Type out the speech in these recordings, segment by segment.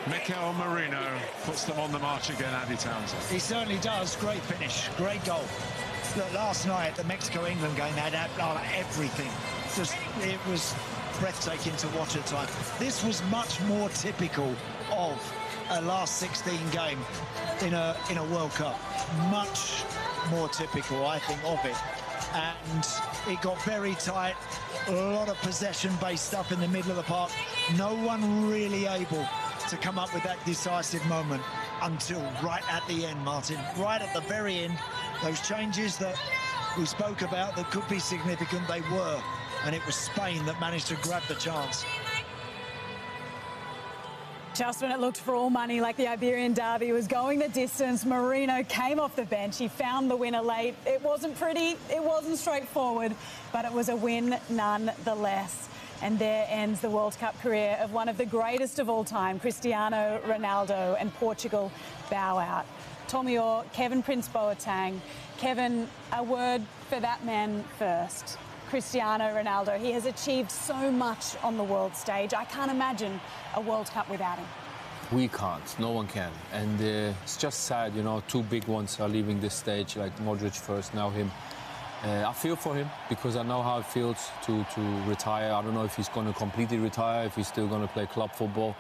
Mikel Merino puts them on the march again, Andy Townsend. He certainly does. Great finish, great goal. Look, last night, the Mexico-England game had everything. It was breathtaking to watch at times. This was much more typical of a last 16 game in a World Cup. Much more typical, I think, of it. And it got very tight. A lot of possession-based stuff in the middle of the park. No one really able to come up with that decisive moment until right at the end, Martin. Right at the very end, those changes that we spoke about that could be significant, they were. And it was Spain that managed to grab the chance. Just when it looked for all money like the Iberian derby was going the distance, Merino came off the bench. He found the winner late. It wasn't pretty, it wasn't straightforward, but it was a win nonetheless. And there ends the World Cup career of one of the greatest of all time, Cristiano Ronaldo, and Portugal bow out. Tommy Orr, Kevin Prince Boateng. Kevin, a word for that man first. Cristiano Ronaldo, he has achieved so much on the world stage. I can't imagine a World Cup without him. We can't, no one can. And it's just sad, you know, two big ones are leaving this stage, like Modric first, now him. I feel for him because I know how it feels to retire. I don't know if he's going to completely retire, if he's still going to play club football.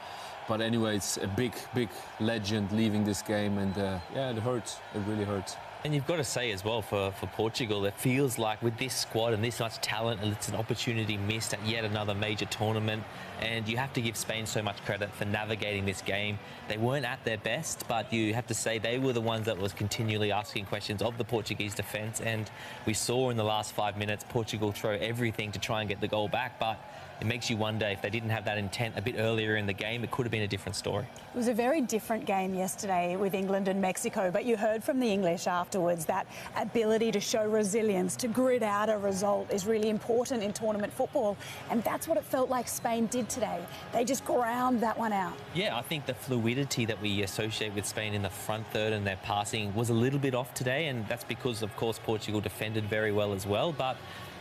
But anyway, it's a big, big legend leaving this game. And yeah, it hurts. It really hurts. And you've got to say as well, for Portugal, it feels like with this squad and this much talent, it's an opportunity missed at yet another major tournament. And you have to give Spain so much credit for navigating this game. They weren't at their best, but you have to say they were the ones that was continually asking questions of the Portuguese defence. And we saw in the last 5 minutes, Portugal throw everything to try and get the goal back. But it makes you wonder if they didn't have that intent a bit earlier in the game, it could have been a different story. It was a very different game yesterday with England and Mexico, but you heard from the English afterwards that ability to show resilience, to grit out a result is really important in tournament football. And that's what it felt like Spain did today. They just ground that one out. Yeah, I think the fluidity that we associate with Spain in the front third and their passing was a little bit off today, and that's because, of course, Portugal defended very well as well. But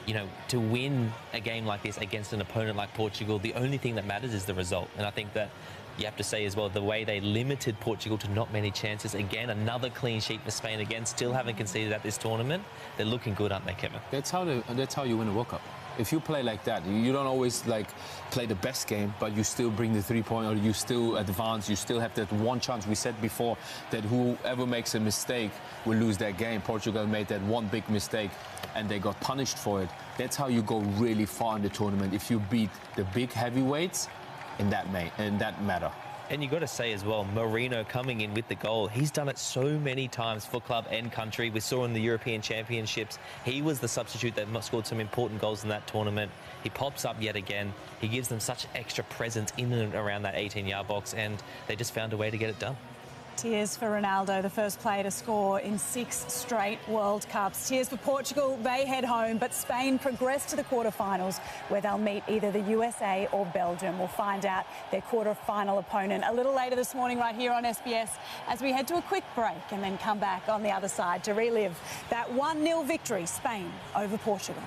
you know, to win a game like this against an opponent like Portugal, the only thing that matters is the result. And I think that you have to say as well, the way they limited Portugal to not many chances. Again, another clean sheet for Spain again, still haven't conceded at this tournament. They're looking good, aren't they, Kevin? That's how you win a World Cup. If you play like that, you don't always like play the best game, but you still bring the 3-point, or you still advance, you still have that one chance. We said before that whoever makes a mistake will lose that game. Portugal made that one big mistake and they got punished for it. That's how you go really far in the tournament, if you beat the big heavyweights in that matter. And you've got to say as well, Merino coming in with the goal. He's done it so many times for club and country. We saw in the European Championships, he was the substitute that scored some important goals in that tournament. He pops up yet again. He gives them such extra presence in and around that 18-yard box, and they just found a way to get it done. Tears for Ronaldo, the first player to score in 6 straight World Cups. Tears for Portugal, they head home, but Spain progress to the quarterfinals, where they'll meet either the USA or Belgium. We'll find out their quarterfinal opponent a little later this morning right here on SBS as we head to a quick break and then come back on the other side to relive that 1-0 victory, Spain over Portugal.